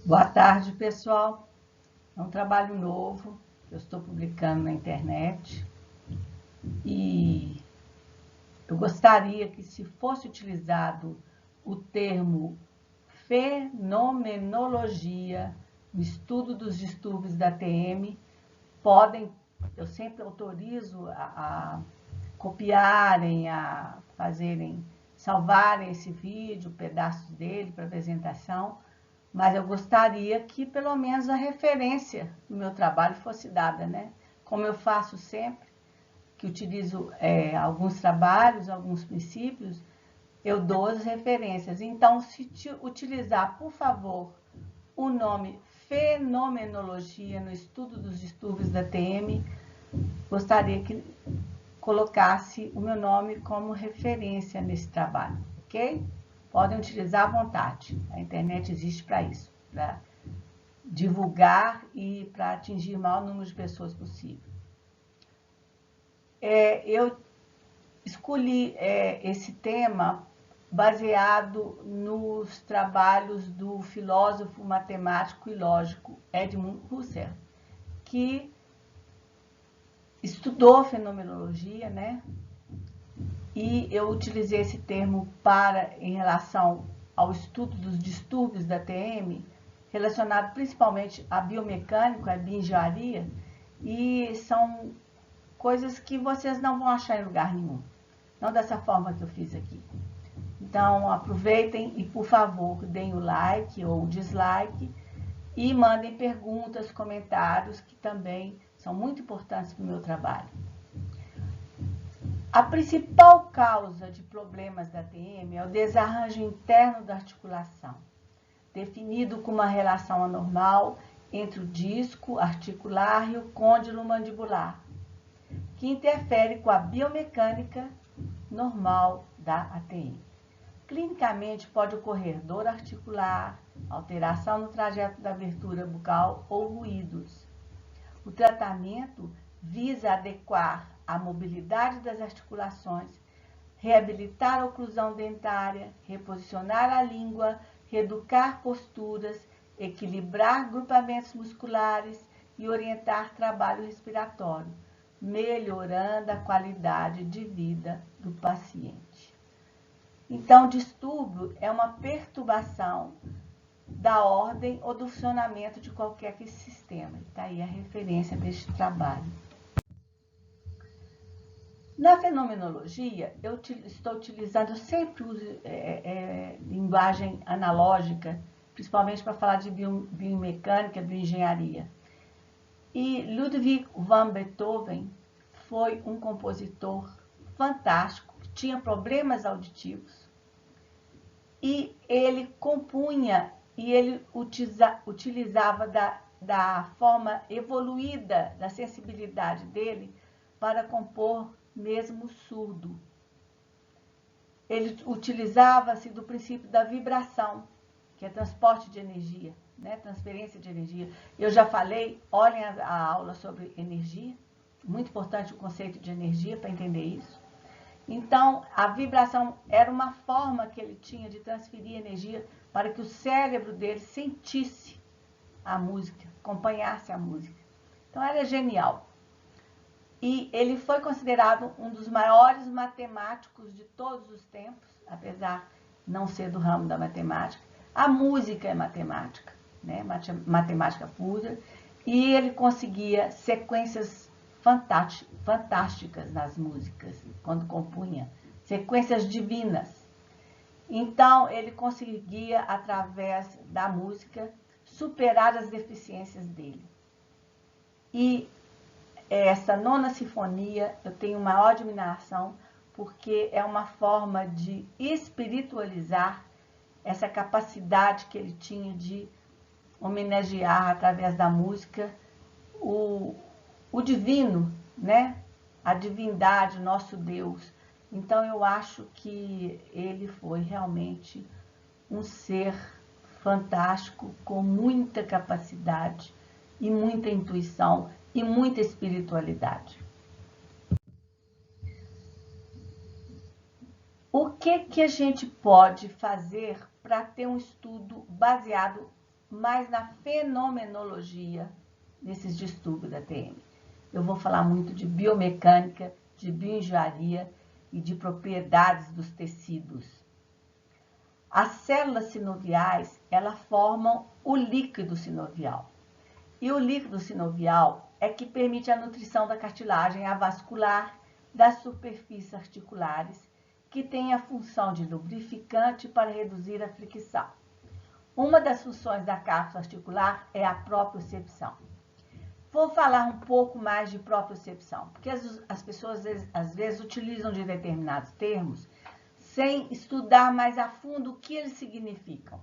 Boa tarde, pessoal. É um trabalho novo que eu estou publicando na internet e eu gostaria que, se fosse utilizado o termo fenomenologia no estudo dos distúrbios da TM, eu sempre autorizo a copiarem, a fazerem, salvarem esse vídeo, pedaços dele para apresentação, mas eu gostaria que pelo menos a referência do meu trabalho fosse dada, né? Como eu faço sempre, que utilizo alguns trabalhos, alguns princípios, eu dou as referências. Então, se utilizar, por favor, o nome fenomenologia no estudo dos distúrbios da TM, gostaria que colocasse o meu nome como referência nesse trabalho, ok? Podem utilizar à vontade. A internet existe para isso, para divulgar e para atingir o maior número de pessoas possível. Eu escolhi esse tema baseado nos trabalhos do filósofo matemático e lógico Edmund Husserl, que estudou fenomenologia, né? E eu utilizei esse termo em relação ao estudo dos distúrbios da TM, relacionado principalmente à biomecânica, à bioengenharia, e são coisas que vocês não vão achar em lugar nenhum. Não dessa forma que eu fiz aqui. Então, aproveitem e, por favor, deem o like ou o dislike e mandem perguntas, comentários, que também são muito importantes para o meu trabalho. A principal causa de problemas da TM é o desarranjo interno da articulação, definido como uma relação anormal entre o disco articular e o côndilo mandibular, que interfere com a biomecânica normal da ATM. Clinicamente, pode ocorrer dor articular, alteração no trajeto da abertura bucal ou ruídos. O tratamento visa adequar a mobilidade das articulações, reabilitar a oclusão dentária, reposicionar a língua, reeducar posturas, equilibrar grupamentos musculares e orientar trabalho respiratório, melhorando a qualidade de vida do paciente. Então, distúrbio é uma perturbação da ordem ou do funcionamento de qualquer sistema. Está aí a referência deste trabalho. Na fenomenologia, eu estou utilizando, eu sempre uso linguagem analógica, principalmente para falar de biomecânica, bioengenharia. E Ludwig van Beethoven foi um compositor fantástico, que tinha problemas auditivos, e ele compunha e ele utilizava da forma evoluída da sensibilidade dele para compor mesmo surdo. Ele utilizava-se do princípio da vibração, que é transporte de energia, né? Transferência de energia. Eu já falei, olhem a aula sobre energia, muito importante o conceito de energia para entender isso. Então, a vibração era uma forma que ele tinha de transferir energia para que o cérebro dele sentisse a música, acompanhasse a música. Então, era genial. E ele foi considerado um dos maiores matemáticos de todos os tempos, apesar de não ser do ramo da matemática. A música é matemática, né? Matemática pura, e ele conseguia sequências fantásticas nas músicas, quando compunha, sequências divinas. Então, ele conseguia, através da música, superar as deficiências dele. E essa nona sinfonia, eu tenho maior admiração, porque é uma forma de espiritualizar essa capacidade que ele tinha de homenagear, através da música, o divino, né? A divindade, nosso Deus. Então, eu acho que ele foi realmente um ser fantástico, com muita capacidade e muita intuição e muita espiritualidade. O que a gente pode fazer para ter um estudo baseado mais na fenomenologia desses distúrbios da TM. Eu vou falar muito de biomecânica, de bioengenharia e de propriedades dos tecidos. As células sinoviais, elas formam o líquido sinovial. E o líquido sinovial é que permite a nutrição da cartilagem avascular das superfícies articulares, que tem a função de lubrificante para reduzir a fricção. Uma das funções da cápsula articular é a propriocepção. Vou falar um pouco mais de propriocepção, porque as pessoas às vezes utilizam de determinados termos sem estudar mais a fundo o que eles significam.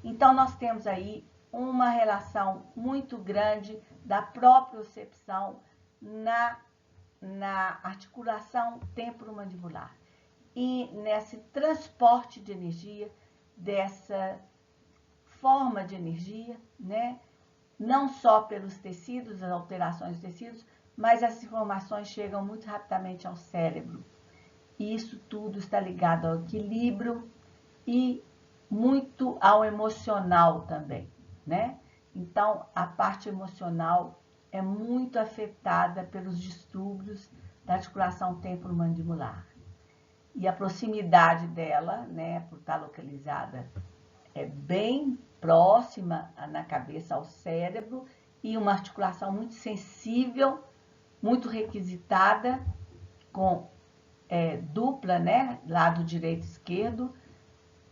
Então, nós temos aí uma relação muito grande da propriocepção na articulação temporomandibular e nesse transporte de energia, dessa forma de energia, né? Não só pelos tecidos, as alterações dos tecidos, mas as informações chegam muito rapidamente ao cérebro. E isso tudo está ligado ao equilíbrio e muito ao emocional também, né? Então, a parte emocional é muito afetada pelos distúrbios da articulação temporomandibular. E a proximidade dela, né, por estar localizada, é bem próxima na cabeça ao cérebro e uma articulação muito sensível, muito requisitada, com dupla, né, lado direito e esquerdo.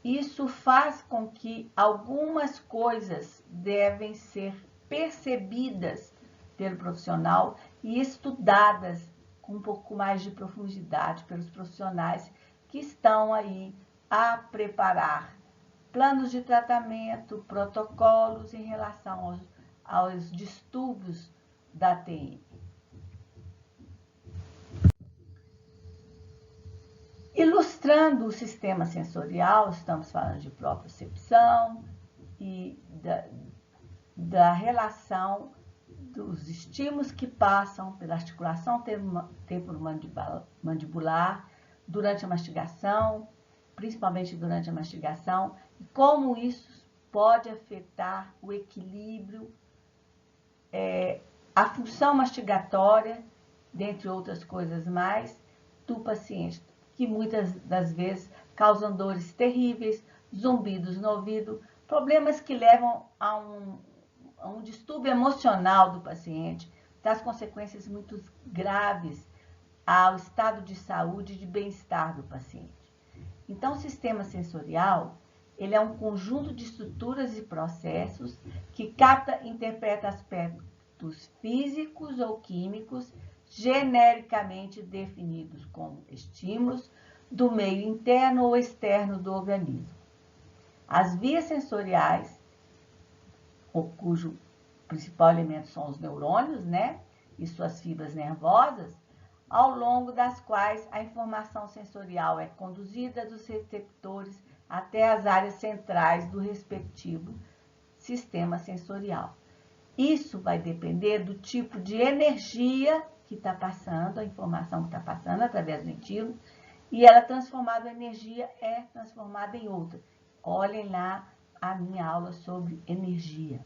Isso faz com que algumas coisas devem ser percebidas pelo profissional e estudadas com um pouco mais de profundidade pelos profissionais que estão aí a preparar planos de tratamento, protocolos em relação aos distúrbios da TM. Ilustrando o sistema sensorial, estamos falando de propriocepção e da relação dos estímulos que passam pela articulação temporomandibular durante a mastigação, principalmente durante a mastigação, e como isso pode afetar o equilíbrio, a função mastigatória, dentre outras coisas mais, do paciente, que muitas das vezes causam dores terríveis, zumbidos no ouvido, problemas que levam a um distúrbio emocional do paciente, traz consequências muito graves ao estado de saúde e de bem-estar do paciente. Então, o sistema sensorial, ele é um conjunto de estruturas e processos que capta e interpreta aspectos físicos ou químicos genericamente definidos como estímulos do meio interno ou externo do organismo. As vias sensoriais, cujo principal elemento são os neurônios, né, e suas fibras nervosas, ao longo das quais a informação sensorial é conduzida dos receptores até as áreas centrais do respectivo sistema sensorial. Isso vai depender do tipo de energia que está passando, a informação que está passando através do estímulo, e ela transformada em energia é transformada em outra. Olhem lá a minha aula sobre energia,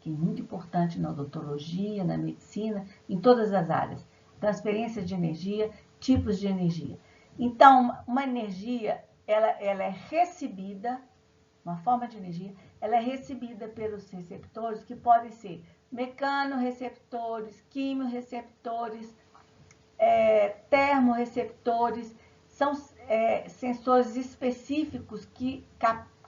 que é muito importante na odontologia, na medicina, em todas as áreas. Transferência de energia, tipos de energia. Então, uma energia, ela é recebida, uma forma de energia, ela é recebida pelos receptores, que podem ser mecanorreceptores, quimioreceptores, termorreceptores, são sensores específicos que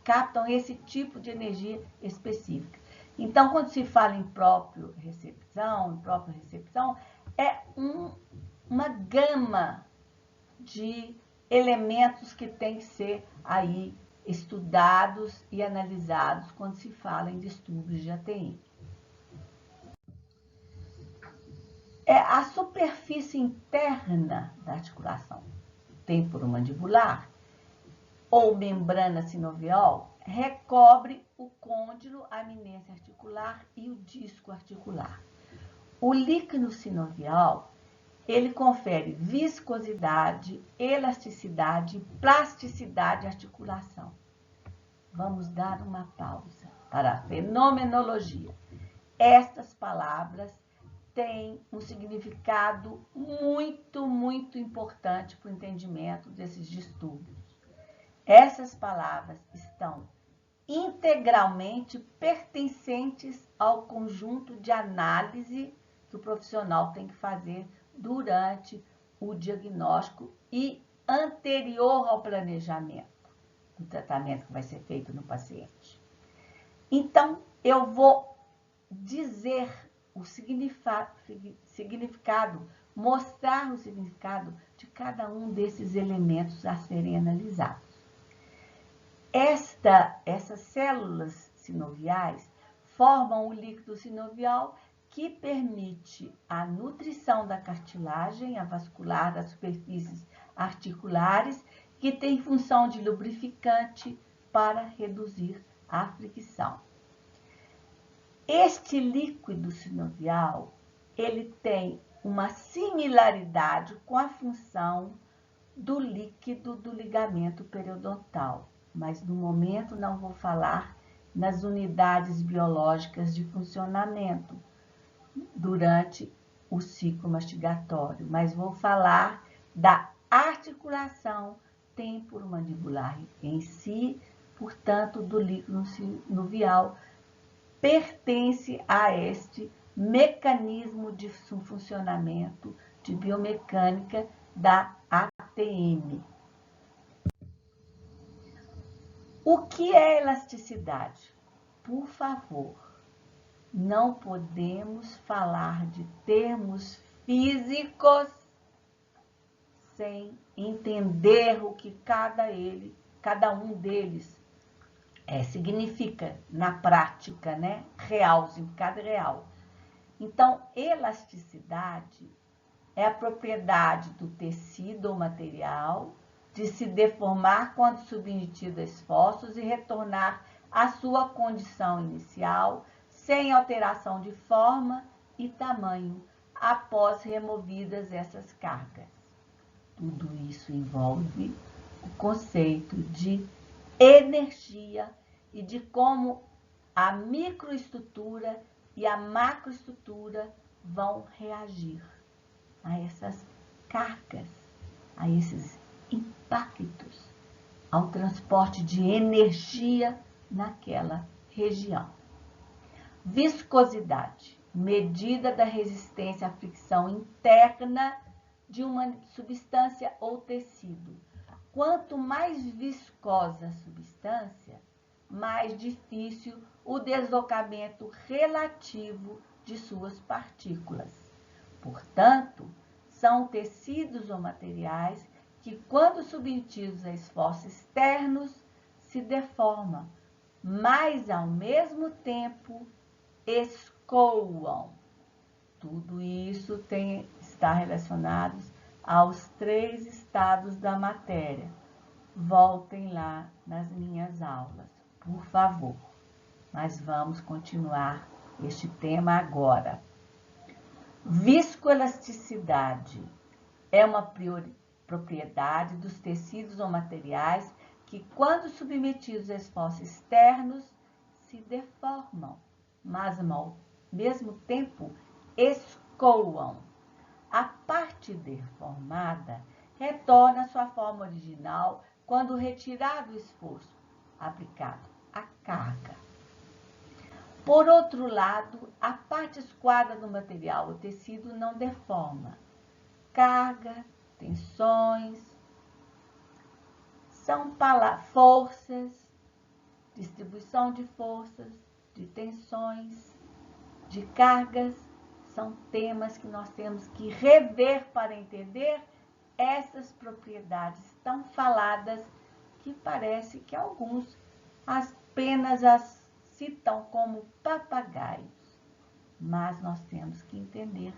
captam esse tipo de energia específica. Então, quando se fala em propriorecepção, é uma gama de elementos que tem que ser aí estudados e analisados quando se fala em distúrbios de ATM. A superfície interna da articulação temporomandibular ou membrana sinovial recobre o côndilo, a eminência articular e o disco articular. O líquido sinovial, ele confere viscosidade, elasticidade, plasticidade à articulação. Vamos dar uma pausa para a fenomenologia. Estas palavras têm um significado muito, muito importante para o entendimento desses distúrbios. Essas palavras estão integralmente pertencentes ao conjunto de análise que o profissional tem que fazer durante o diagnóstico e anterior ao planejamento do tratamento que vai ser feito no paciente. Então, eu vou dizer o significado, mostrar o significado de cada um desses elementos a serem analisados. Essas células sinoviais formam o líquido sinovial que permite a nutrição da cartilagem avascular das superfícies articulares, que tem função de lubrificante para reduzir a fricção. Este líquido sinovial, ele tem uma similaridade com a função do líquido do ligamento periodontal, mas no momento não vou falar nas unidades biológicas de funcionamento durante o ciclo mastigatório, mas vou falar da articulação temporomandibular em si, portanto, do líquido sinovial, pertence a este mecanismo de funcionamento de biomecânica da ATM. O que é elasticidade? Por favor, não podemos falar de termos físicos sem entender o que cada um deles significa na prática, né? Real, significado real. Então, elasticidade é a propriedade do tecido ou material de se deformar quando submetido a esforços e retornar à sua condição inicial, sem alteração de forma e tamanho, após removidas essas cargas. Tudo isso envolve o conceito de energia e de como a microestrutura e a macroestrutura vão reagir a essas cargas, a esses impactos, ao transporte de energia naquela região. Viscosidade, medida da resistência à fricção interna de uma substância ou tecido. Quanto mais viscosa a substância, mais difícil o deslocamento relativo de suas partículas. Portanto, são tecidos ou materiais que, quando submetidos a esforços externos, se deformam, mas, ao mesmo tempo, escoam. Tudo isso está relacionado aos 3 estados da matéria. Voltem lá nas minhas aulas, por favor. Mas vamos continuar este tema agora. Viscoelasticidade é uma propriedade dos tecidos ou materiais que, quando submetidos a esforços externos, se deformam, mas, ao mesmo tempo, escoam. A parte deformada retorna à sua forma original quando retirado o esforço aplicado à carga. Por outro lado, a parte escoada do material, o tecido, não deforma. Carga, tensões, são forças, distribuição de forças, de tensões, de cargas, são temas que nós temos que rever para entender essas propriedades tão faladas que parece que alguns apenas as citam como papagaios. Mas nós temos que entender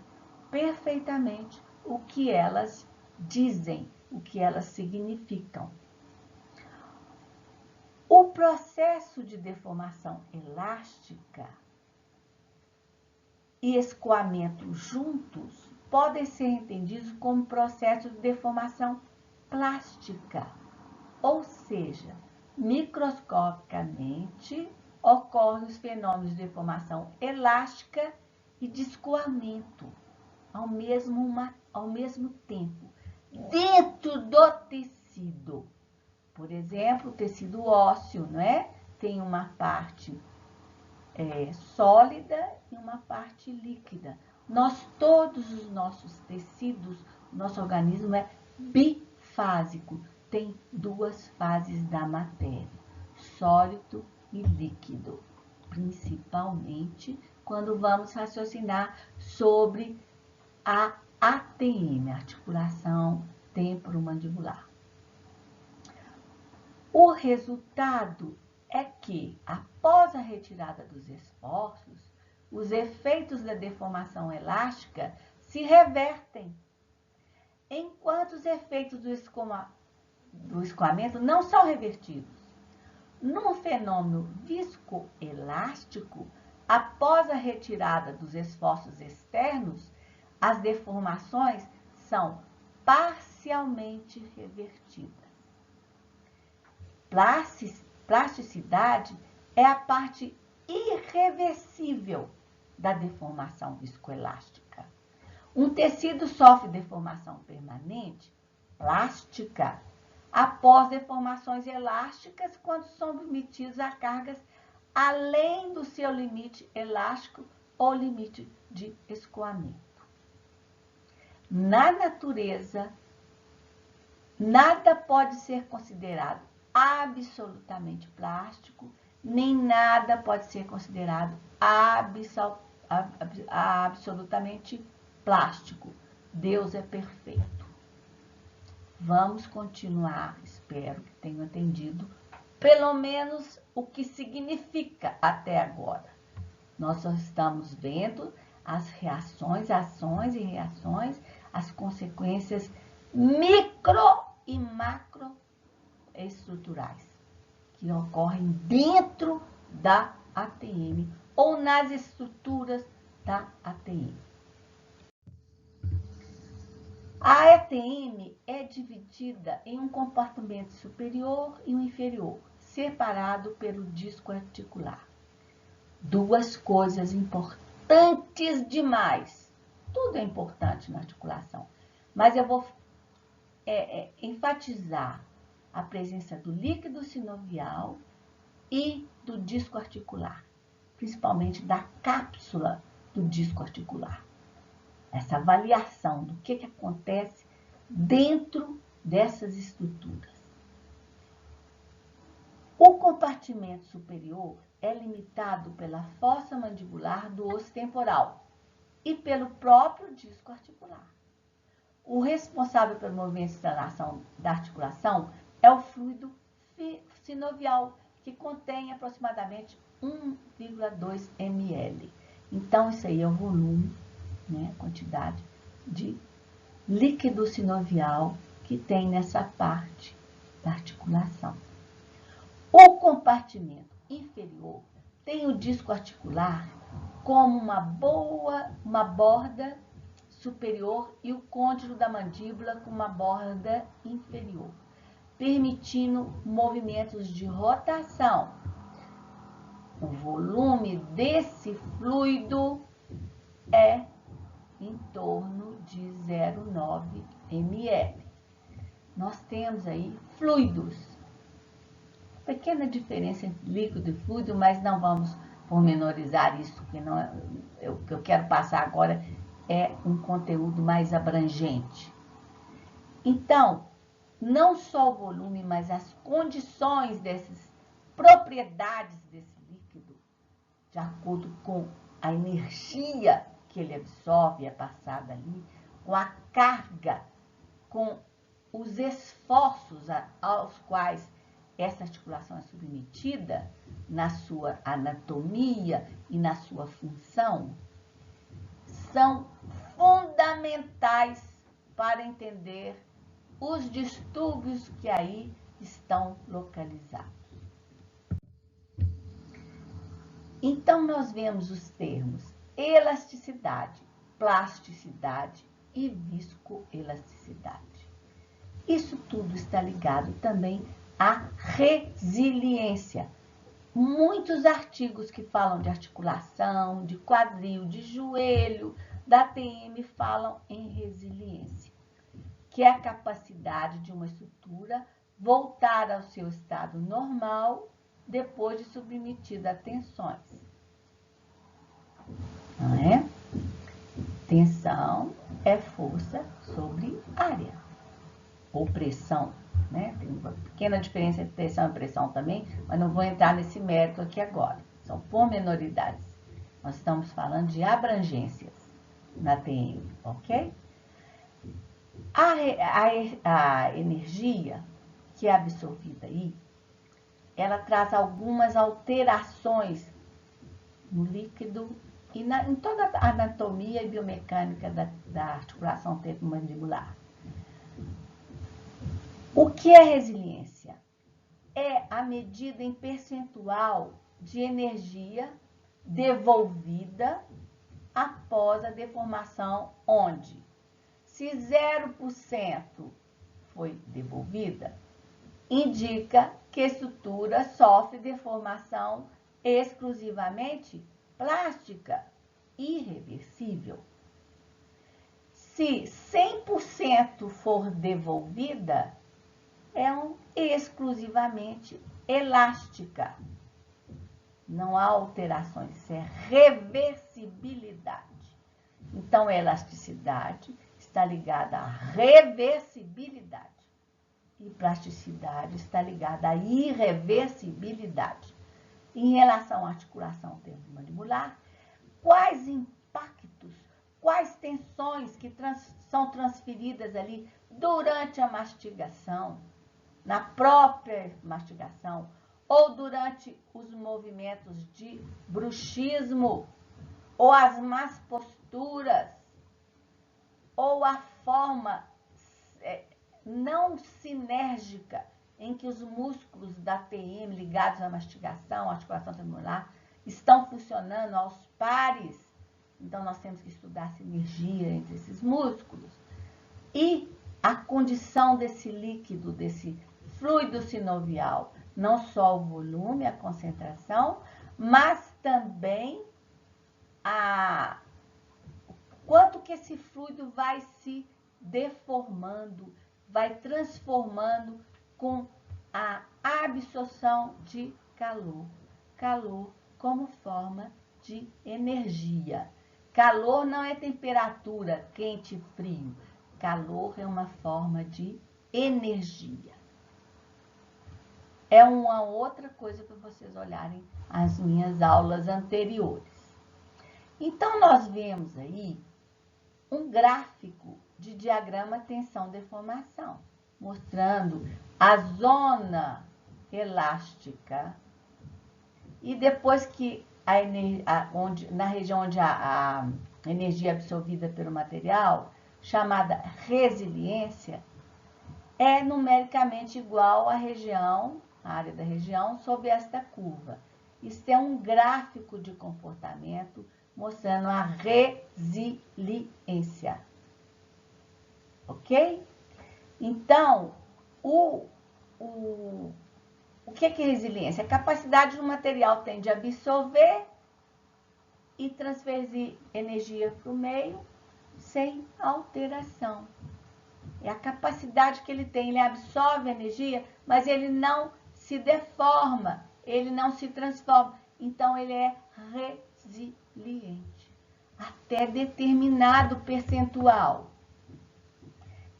perfeitamente o que elas dizem, o que elas significam. O processo de deformação elástica e escoamento juntos podem ser entendidos como processo de deformação plástica, ou seja, microscopicamente ocorrem os fenômenos de deformação elástica e de escoamento ao mesmo tempo, dentro do tecido. Por exemplo, o tecido ósseo, não é? Tem uma parte sólida e uma parte líquida. Todos os nossos tecidos, nosso organismo é bifásico, tem duas fases da matéria, sólido e líquido, principalmente quando vamos raciocinar sobre a ATM, articulação temporomandibular. O resultado é que, após a retirada dos esforços, os efeitos da deformação elástica se revertem, enquanto os efeitos do escoamento não são revertidos. No fenômeno viscoelástico, após a retirada dos esforços externos, as deformações são parcialmente revertidas. Plasticidade é a parte irreversível da deformação viscoelástica. Um tecido sofre deformação permanente, plástica, após deformações elásticas quando são submetidos a cargas além do seu limite elástico ou limite de escoamento. Na natureza, nada pode ser considerado absolutamente plástico, nem nada pode ser considerado absolutamente plástico. Deus é perfeito. Vamos continuar, espero que tenham entendido, pelo menos o que significa até agora. Nós só estamos vendo as reações, ações e reações, as consequências micro e macroestruturais que ocorrem dentro da ATM ou nas estruturas da ATM. A ATM é dividida em um compartimento superior e um inferior, separado pelo disco articular. Duas coisas importantes demais. Tudo é importante na articulação, mas eu vou enfatizar a presença do líquido sinovial e do disco articular, principalmente da cápsula do disco articular. Essa avaliação do que acontece dentro dessas estruturas. O compartimento superior é limitado pela fossa mandibular do osso temporal e pelo próprio disco articular. O responsável pelo movimento de instalação da articulação é o fluido sinovial, que contém aproximadamente 1,2 ml. Então, isso aí é o volume, né, a quantidade de líquido sinovial que tem nessa parte da articulação. O compartimento inferior tem o disco articular como uma borda superior e o côndilo da mandíbula com uma borda inferior, permitindo movimentos de rotação. O volume desse fluido é em torno de 0,9 ml. Nós temos aí fluidos. Pequena diferença entre líquido e fluido, mas não vamos pormenorizar isso, porque não é, o que eu quero passar agora é um conteúdo mais abrangente. Então, não só o volume, mas as condições dessas propriedades desse líquido, de acordo com a energia que ele absorve, é passada ali, com a carga, com os esforços aos quais essa articulação é submetida na sua anatomia e na sua função, são fundamentais para entender os distúrbios que aí estão localizados. Então, nós vemos os termos elasticidade, plasticidade e viscoelasticidade. Isso tudo está ligado também à resiliência. muitos artigos que falam de articulação, de quadril, de joelho, da TM falam em resiliência, que é a capacidade de uma estrutura voltar ao seu estado normal depois de submetida a tensões. Não é? Tensão é força sobre área, ou pressão, né? Tem uma pequena diferença entre tensão e pressão também, mas não vou entrar nesse mérito aqui agora. São pormenoridades. Nós estamos falando de abrangências na TM, ok? A energia que é absorvida aí, ela traz algumas alterações no líquido e em toda a anatomia e biomecânica da articulação temporomandibular. O que é resiliência? É a medida em percentual de energia devolvida após a deformação, onde, se 0% foi devolvida, indica que a estrutura sofre deformação exclusivamente plástica, irreversível. Se 100% for devolvida, é exclusivamente elástica. Não há alterações, isso é reversibilidade. Então, a elasticidade está ligada à reversibilidade e plasticidade está ligada à irreversibilidade. Em relação à articulação temporomandibular, quais impactos, quais tensões que são transferidas ali durante a mastigação, na própria mastigação, ou durante os movimentos de bruxismo, ou as más posturas, ou a forma não sinérgica em que os músculos da TM ligados à mastigação, à articulação temporomandibular, estão funcionando aos pares. Então, nós temos que estudar a sinergia entre esses músculos. E a condição desse líquido, desse fluido sinovial, não só o volume, a concentração, mas também quanto que esse fluido vai se deformando, vai transformando com a absorção de calor. Calor como forma de energia. Calor não é temperatura, quente e frio. Calor é uma forma de energia. É uma outra coisa para vocês olharem as minhas aulas anteriores. Então, nós vemos aí um gráfico de diagrama tensão-deformação, mostrando a zona elástica e depois que na região onde a energia absorvida pelo material, chamada resiliência, é numericamente igual à área da região, sob esta curva. Isso é um gráfico de comportamento mostrando a resiliência. Ok? Então, o que é resiliência? A capacidade do material tem de absorver e transferir energia para o meio sem alteração. É a capacidade que ele tem, ele absorve energia, mas ele não se deforma, ele não se transforma. Então, ele é resiliente, até determinado percentual.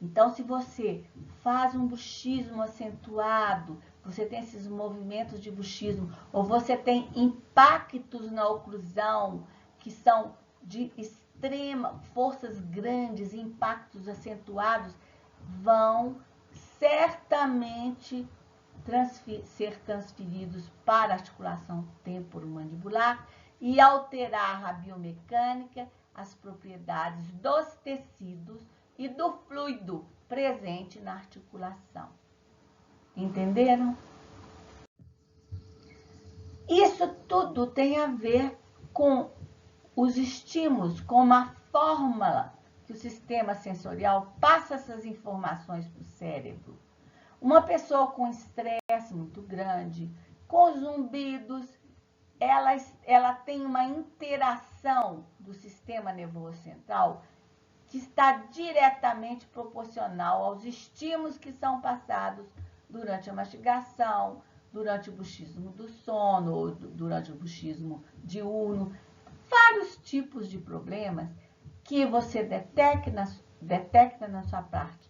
Então, se você faz um bruxismo acentuado, você tem esses movimentos de bruxismo, ou você tem impactos na oclusão, que são de extrema, forças grandes, impactos acentuados, vão certamente ser transferidos para a articulação temporomandibular e alterar a biomecânica, as propriedades dos tecidos e do fluido presente na articulação. Entenderam? Isso tudo tem a ver com os estímulos, com uma fórmula que o sistema sensorial passa essas informações para o cérebro. Uma pessoa com estresse muito grande, com zumbidos, ela tem uma interação do sistema nervoso central que está diretamente proporcional aos estímulos que são passados durante a mastigação, durante o bruxismo do sono, ou durante o bruxismo diurno. Vários tipos de problemas que você detecta na sua parte,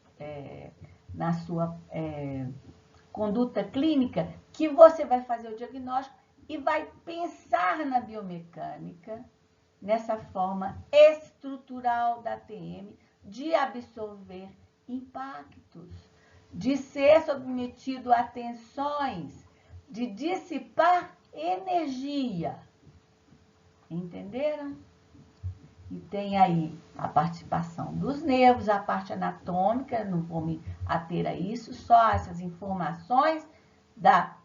na sua conduta clínica, que você vai fazer o diagnóstico e vai pensar na biomecânica, nessa forma estrutural da TM, de absorver impactos, de ser submetido a tensões, de dissipar energia. Entenderam? E tem aí a participação dos nervos, a parte anatômica, não vou me ater a isso, só essas informações da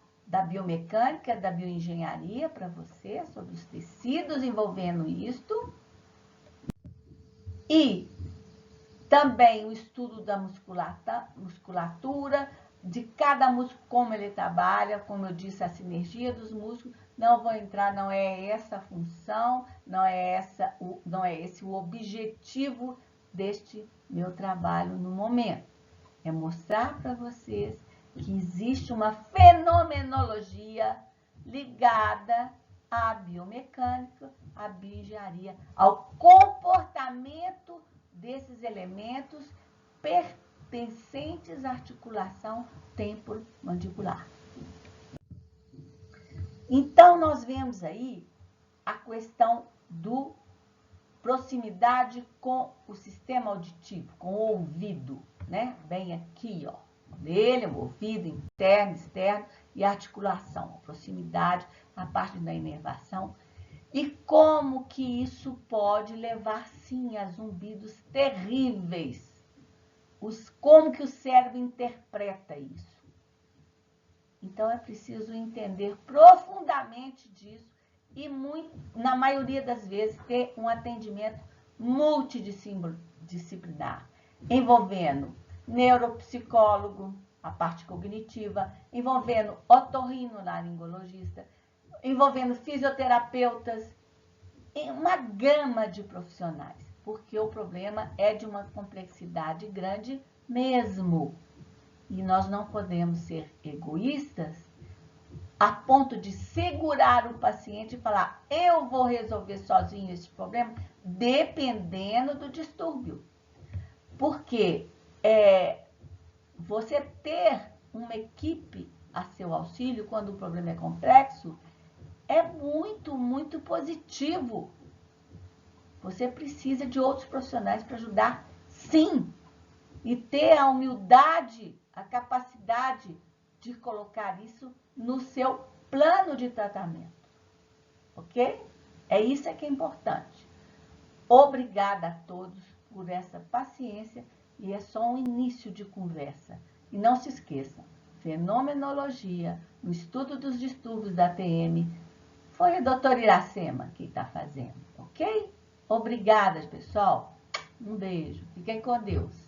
biomecânica, da bioengenharia para você, sobre os tecidos envolvendo isto. E também o estudo da musculatura, de cada músculo, como ele trabalha, como eu disse, a sinergia dos músculos. Não vou entrar, não é essa a função, não é esse o objetivo deste meu trabalho no momento. É mostrar para vocês que existe uma fenomenologia ligada à biomecânica, à bioengenharia, ao comportamento desses elementos pertencentes à articulação temporomandibular. Então, nós vemos aí a questão do proximidade com o sistema auditivo, com o ouvido, né? Bem aqui, ó, dele, o ouvido interno, externo e a articulação, a proximidade, a parte da inervação. E como que isso pode levar, sim, a zumbidos terríveis. Como que o cérebro interpreta isso. Então, é preciso entender profundamente disso e, na maioria das vezes, ter um atendimento multidisciplinar, envolvendo neuropsicólogo, a parte cognitiva, envolvendo otorrinolaringologista, envolvendo fisioterapeutas, uma gama de profissionais, porque o problema é de uma complexidade grande mesmo. E nós não podemos ser egoístas a ponto de segurar o paciente e falar, eu vou resolver sozinho esse problema, dependendo do distúrbio. Porque você ter uma equipe a seu auxílio quando o problema é complexo é muito, muito positivo. Você precisa de outros profissionais para ajudar, sim, e ter a humildade, a capacidade de colocar isso no seu plano de tratamento, ok? Isso que é importante. Obrigada a todos por essa paciência e é só um início de conversa. E não se esqueçam, fenomenologia, no estudo dos distúrbios da TM, foi a doutora Iracema que está fazendo, ok? Obrigada, pessoal. Um beijo. Fiquem com Deus.